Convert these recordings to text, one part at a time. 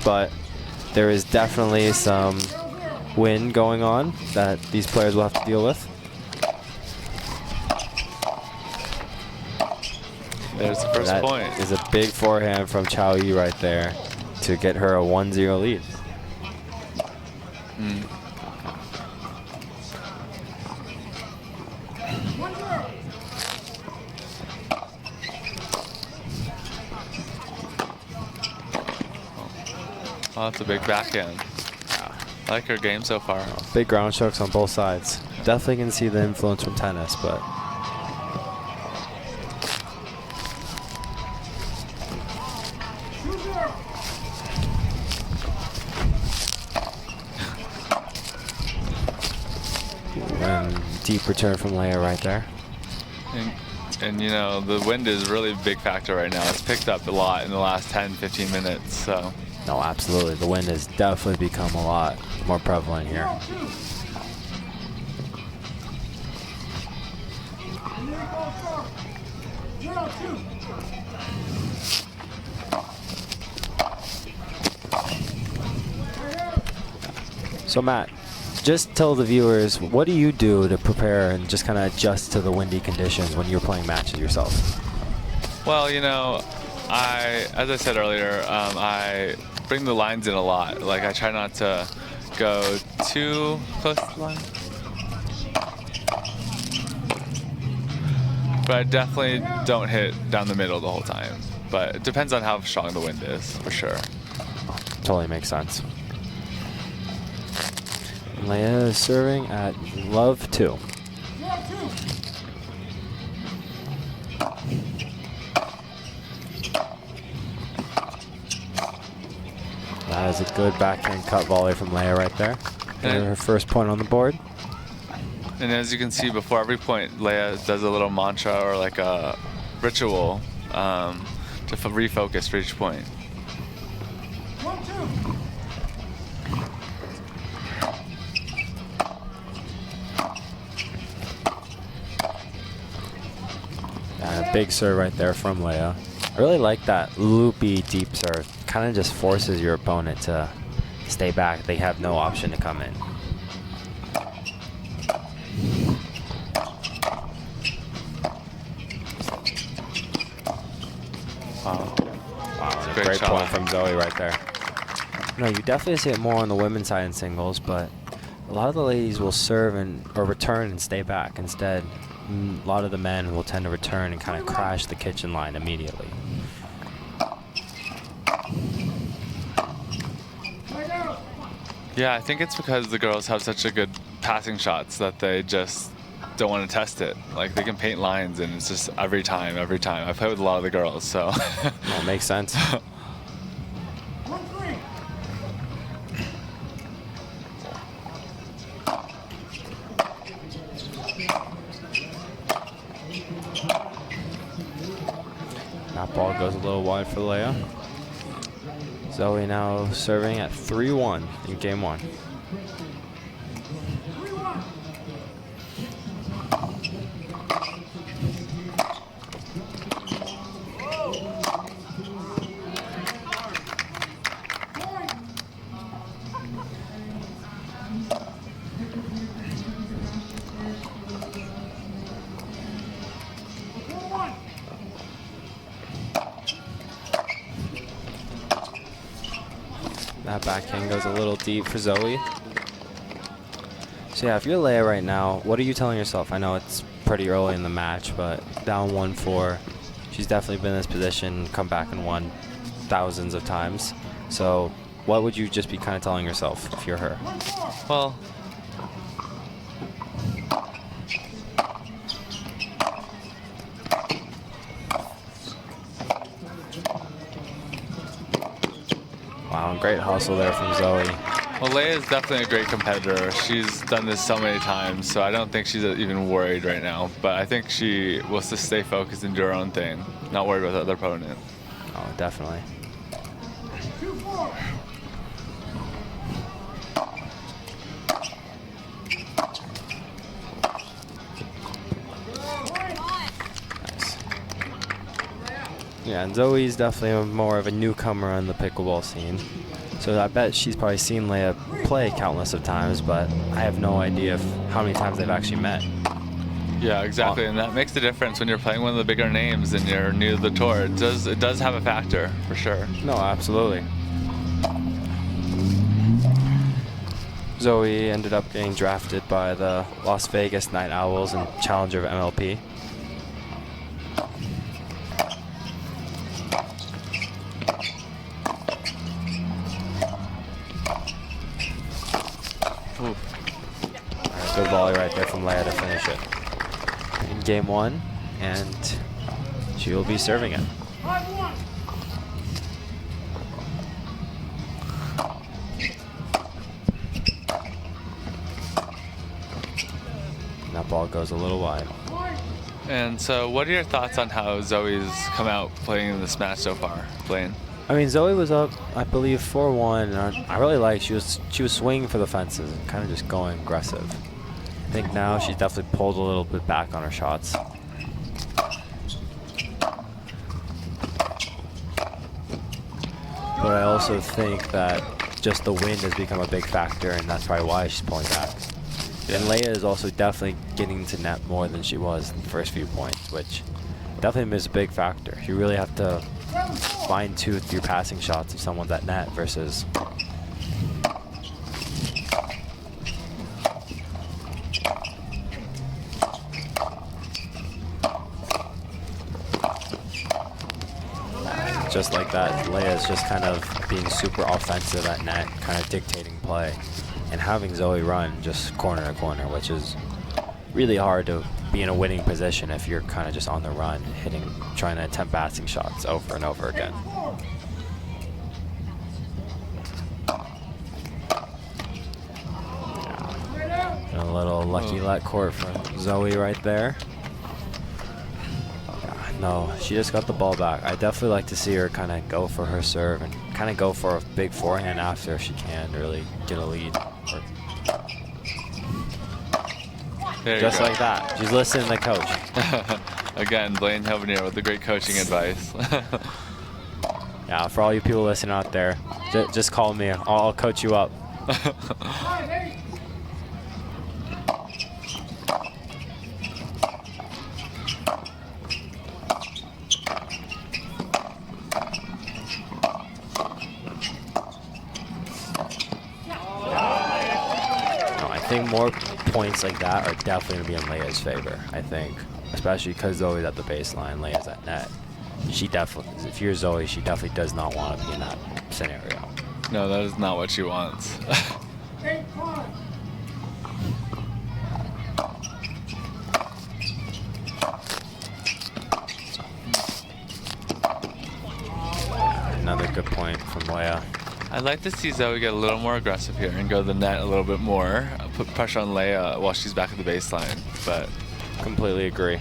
but there is definitely some wind going on that these players will have to deal with. There's the first point. That is a big forehand from Chao right there to get her a 1-0 lead. Oh, that's a big backhand. I like her game so far. Big ground strokes on both sides. Definitely can see the influence from tennis, but and deep return from Lea right there. And you know, the wind is really a big factor right now. It's picked up a lot in the last 10-15 minutes, so. No, absolutely. The wind has definitely become a lot more prevalent here. So Matt, just tell the viewers, what do you do to prepare and just kind of adjust to the windy conditions when you're playing matches yourself? Well, you know, as I said earlier, I bring the lines in a lot. Like, I try not to go too close to the line. But I definitely don't hit down the middle the whole time. But it depends on how strong the wind is, for sure. Totally makes sense. Lea is serving at love 2. That is a good backhand cut volley from Lea right there. And her first point on the board. And as you can see, before every point, Lea does a little mantra or like a ritual to refocus for each point. And a big serve right there from Lea. I really like that loopy deep serve. Kind of just forces your opponent to stay back. They have no option to come in. Wow, and a great point from Zoe right there. No, you definitely see it more on the women's side in singles, but a lot of the ladies will serve or return and stay back. Instead, a lot of the men will tend to return and kind of crash the kitchen line immediately. Yeah, I think it's because the girls have such a good passing shots that they just don't want to test it. Like, they can paint lines, and it's just every time. I play with a lot of the girls, so. Well, makes sense. That ball goes a little wide for Lea. Zoe now serving at 3-1 in game 1. That backhand goes a little deep for Zoe. So yeah, if you're Lea right now, what are you telling yourself? I know it's pretty early in the match, but down 1-4, she's definitely been in this position, come back and won thousands of times. So what would you just be kind of telling yourself if you're her? Well, wow, great hustle there from Zoe. Well, Lea is definitely a great competitor. She's done this so many times, so I don't think she's even worried right now. But I think she wants to stay focused and do her own thing, not worried about the other opponent. Oh, definitely. Nice. Yeah, and Zoe's definitely more of a newcomer on the pickleball scene. So I bet she's probably seen Lea play countless of times, but I have no idea how many times they've actually met. Yeah, exactly, and that makes the difference when you're playing one of the bigger names and you're new to the tour. It does have a factor, for sure. No, absolutely. Zoe ended up getting drafted by the Las Vegas Night Owls and challenger of MLP. Ooh. Good volley right there from Lea to finish it in game 1, and she will be serving it. And that ball goes a little wide. And so, what are your thoughts on how Zoe's come out playing in this match so far, Blaine? I mean, Zoe was up, I believe, 4-1. And I really like she was swinging for the fences and kind of just going aggressive. I think now she's definitely pulled a little bit back on her shots. But I also think that just the wind has become a big factor, and that's probably why she's pulling back. And Lea is also definitely getting to net more than she was in the first few points, which definitely is a big factor. You really have to fine-tooth your passing shots if someone's at net versus just like that. Lea's just kind of being super offensive at net, kind of dictating play, and having Zoe run just corner to corner, which is really hard to be in a winning position if you're kind of just on the run, trying to attempt passing shots over and over again. Yeah. And a little lucky let court from Zoe right there. No, she just got the ball back. I definitely like to see her kind of go for her serve and kind of go for a big forehand after if she can to really get a lead. Just like that. She's listening to the coach. Again, Blaine Hovenier with the great coaching advice. Yeah, for all you people listening out there, just call me. I'll coach you up. I think more points like that are definitely going to be in Lea's favor, I think. Especially because Zoe's at the baseline, Lea's at net. She definitely, if you're Zoe, she definitely does not want to be in that scenario. No, that is not what she wants. Another good point from Lea. I'd like to see Zoe get a little more aggressive here and go to the net a little bit more, put pressure on Lea while she's back at the baseline, but completely agree.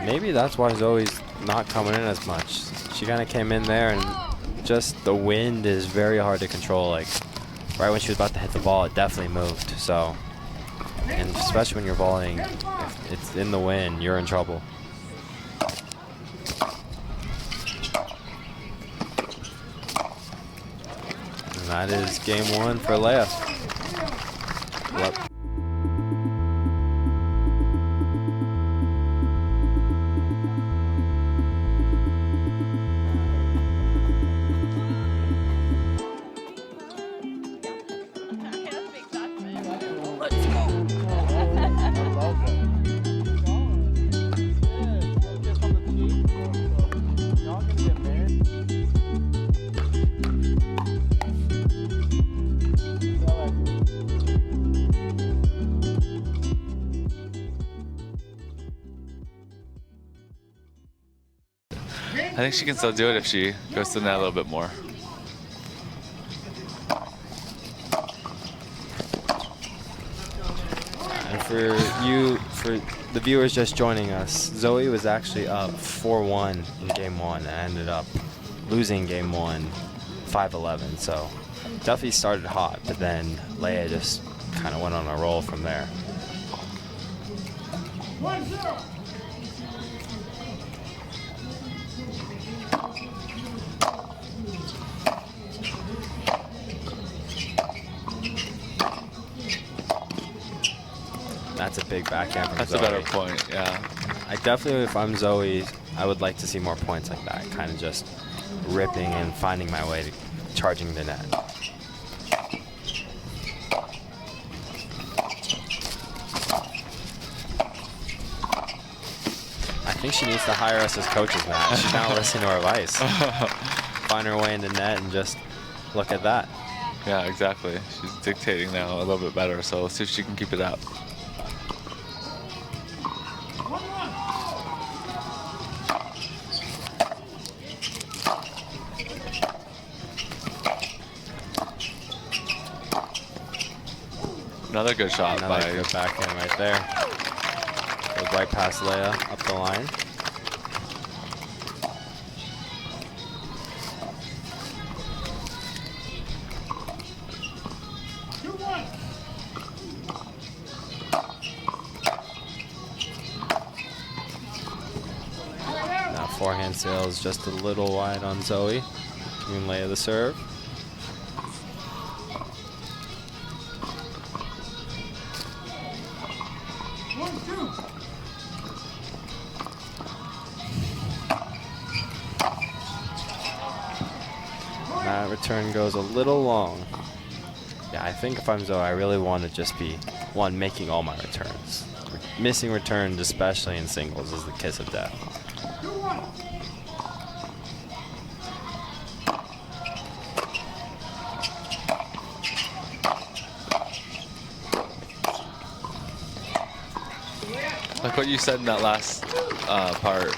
Maybe that's why Zoe's not coming in as much. She kind of came in there and just the wind is very hard to control. Like right when she was about to hit the ball, it definitely moved. So, and especially when you're volleying, if it's in the wind, you're in trouble. And that is game 1 for Lea. Yep. I think she can still do it if she goes to the net a little bit more. And for the viewers just joining us, Zoe was actually up 4-1 in game 1 and ended up losing game 1 5'11", so definitely started hot, but then Lea just kind of went on a roll from there. 1-0. That's a big backhand from That's Zoe. a better point, yeah. I definitely, if I'm Zoe, I would like to see more points like that, kind of just ripping and finding my way to charging the net. I think she needs to hire us as coaches, Matt. She's not listening to our advice. Find her way into net and just look at that. Yeah, exactly. She's dictating now a little bit better, so let's see if she can keep it up. Another good shot by... Another good backhand right there. Goes right past Lea, up the line. That forehand sail is just a little wide on Zoe, giving Lea the serve. That return goes a little long. Yeah, I think if I'm Zoe, I really want to just be one making all my returns. Missing returns, especially in singles, is the kiss of death. Like what you said in that last part,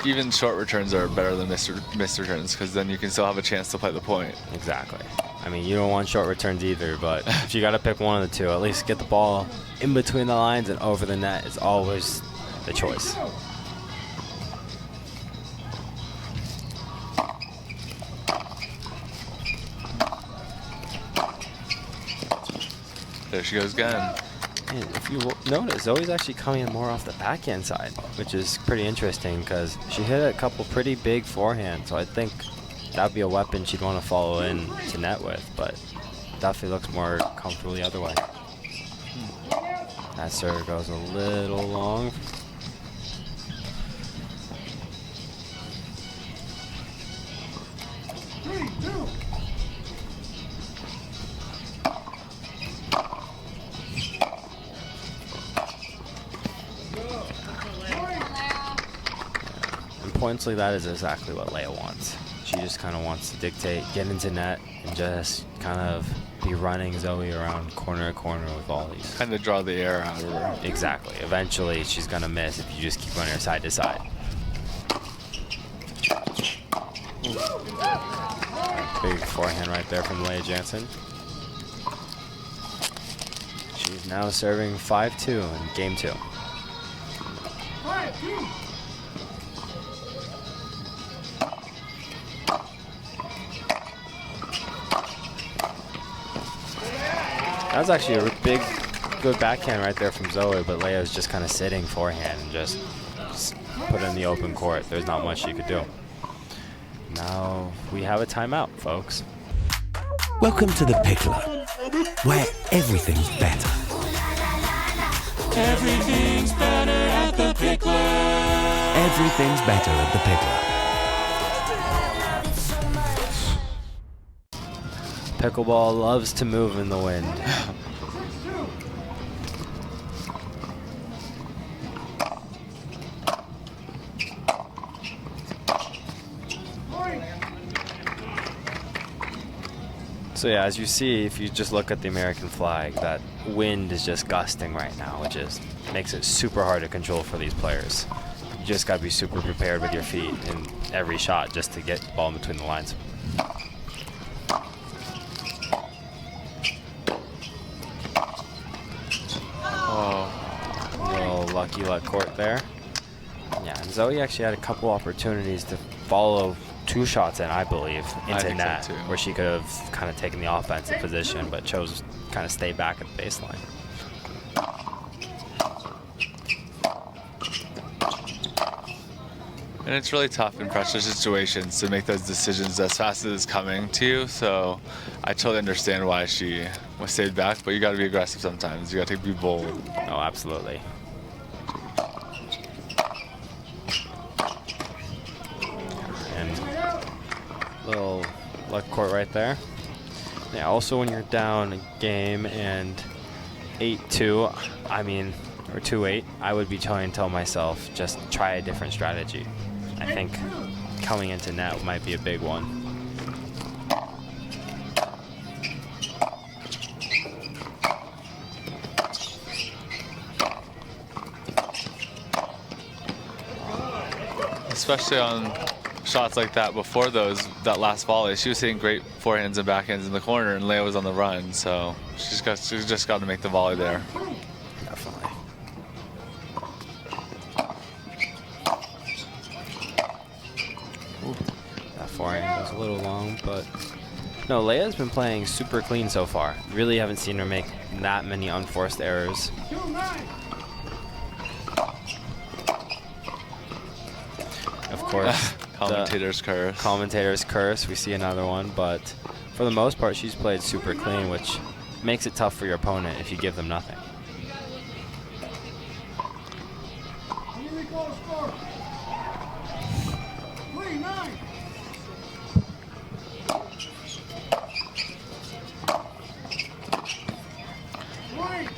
even short returns are better than missed returns, because then you can still have a chance to play the point. Exactly. I mean, you don't want short returns either, but if you got to pick one of the two, at least get the ball in between the lines and over the net is always the choice. There she goes again. And if you notice, Zoe's actually coming in more off the backhand side, which is pretty interesting because she hit a couple pretty big forehands, so I think that'd be a weapon she'd want to follow in to net with, but definitely looks more comfortable the other way. That serve goes a little long. Points like that is exactly what Lea wants. She just kind of wants to dictate, get into net, and just kind of be running Zoe around corner to corner with volleys. Kind of draw the air out of her. Exactly. Eventually, she's going to miss if you just keep running her side to side. Big forehand right there from Lea Jansen. She's now serving 5-2 in game 2. 5-2. That was actually a big, good backhand right there from Zoe, but Lea's just kind of sitting forehand and just put it in the open court. There's not much she could do. Now we have a timeout, folks. Welcome to the Pickler, where everything's better. Everything's better at the Pickler. Everything's better at the Pickler. Pickleball loves to move in the wind. So yeah, as you see, if you just look at the American flag, that wind is just gusting right now, which is makes it super hard to control for these players. You just got to be super prepared with your feet in every shot just to get the ball in between the lines. Lucky luck court there. Yeah, and Zoe actually had a couple opportunities to follow 2 shots in, I believe, into think so, net, too. where she could have kind of taken the offensive position, but chose kind of stay back at the baseline. And it's really tough in pressure situations to make those decisions as fast as it's coming to you. So I totally understand why she was stayed back, but you got to be aggressive sometimes. You got to be bold. Oh, absolutely. And little luck court right there. Yeah, also when you're down a game and 8-2, I mean, or 2-8, I would be trying to tell myself, just try a different strategy. I think coming into net might be a big one. Especially on shots like that before that last volley, she was hitting great forehands and backhands in the corner, and Lea was on the run, so she's just got to make the volley there. Definitely. Ooh, that forehand was a little long, but no, Lea's been playing super clean so far. Really haven't seen her make that many unforced errors. Of course, Commentator's curse. Commentator's curse. We see another one, but for the most part, she's played super clean, which makes it tough for your opponent if you give them nothing.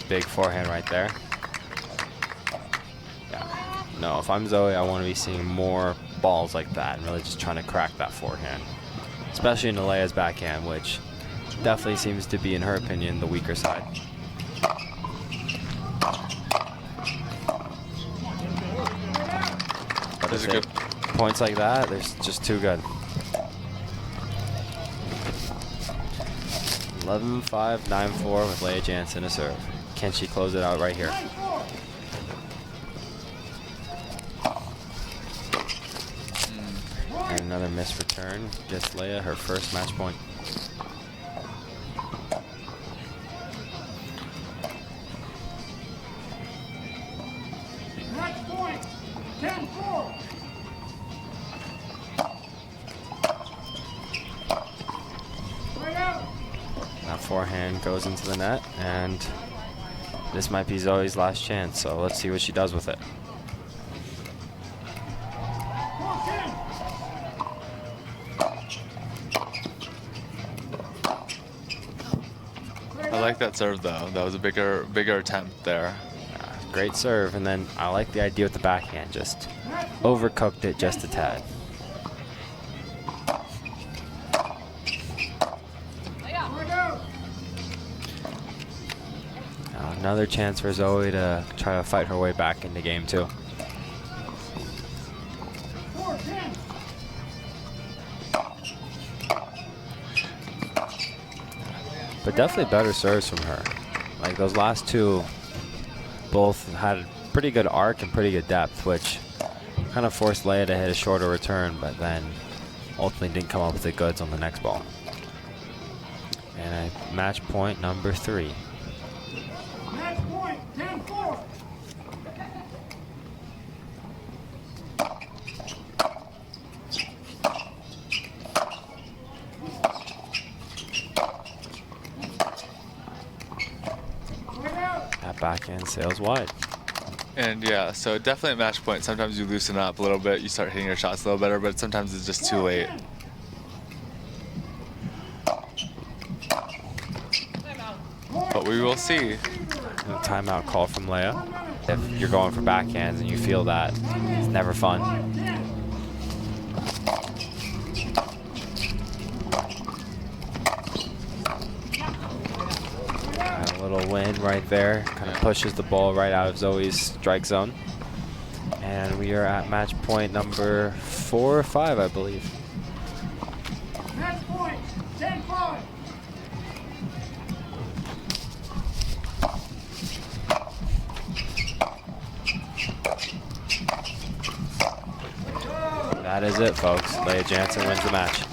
Big forehand right there. Yeah. No, if I'm Zoe, I want to be seeing more balls like that and really just trying to crack that forehand. Especially in Lea's backhand, which definitely seems to be, in her opinion, the weaker side. But Those if are it- good. points like that, they're just too good. 11-5, 9-4 with Lea Jansen to serve. Can she close it out right here? And another missed return. Gets Lea her first match point. Match point, 10-4. That forehand goes into the net, and this might be Zoe's last chance, so let's see what she does with it. I like that serve though. That was a bigger attempt there. Great serve, and then I like the idea with the backhand, just overcooked it just a tad. Another chance for Zoe to try to fight her way back into game 2. But definitely better serves from her. Like those last two both had pretty good arc and pretty good depth, which kind of forced Lea to hit a shorter return, but then ultimately didn't come up with the goods on the next ball. And a match point number 3. Match point, 10-4. That backhand sails wide. And yeah, so definitely at match point, sometimes you loosen up a little bit, you start hitting your shots a little better, but sometimes it's just too late. But we will see. A timeout call from Lea. If you're going for backhands and you feel that, it's never fun. A little win right there. Kind of pushes the ball right out of Zoe's strike zone. And we are at match point number 4 or 5, I believe. Match point, 10-5. that is it, folks. Lea Jansen wins the match.